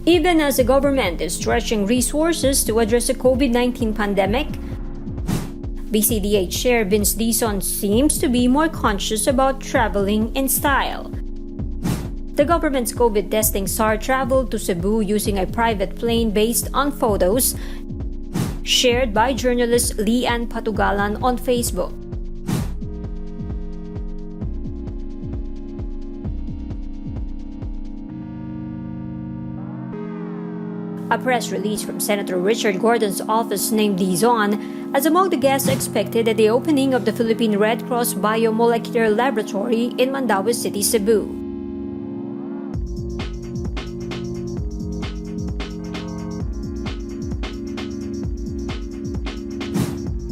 Even as the government is stretching resources to address the COVID-19 pandemic, BCDA Chair Vince Dizon seems to be more conscious about traveling in style. The government's COVID testing SAR traveled to Cebu using a private plane based on photos shared by journalist Lian Patugalan on Facebook. A press release from Senator Richard Gordon's office named Dizon as among the guests expected at the opening of the Philippine Red Cross Biomolecular Laboratory in Mandaue City, Cebu.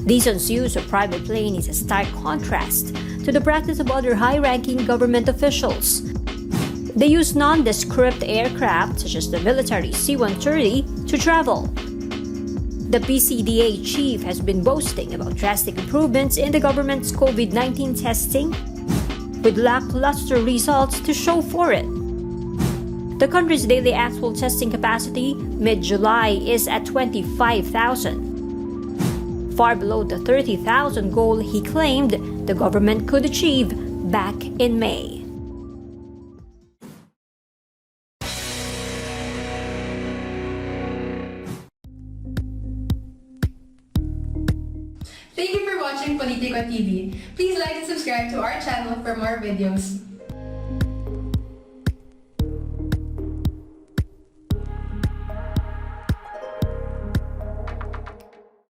Dizon's use of private plane is a stark contrast to the practice of other high-ranking government officials. They use nondescript aircraft such as the military C-130 to travel. The BCDA chief has been boasting about drastic improvements in the government's COVID-19 testing, with lackluster results to show for it. The country's daily actual testing capacity mid-July is at 25,000, far below the 30,000 goal he claimed the government could achieve back in May. Thank you for watching Politiko TV. Please like and subscribe to our channel for more videos.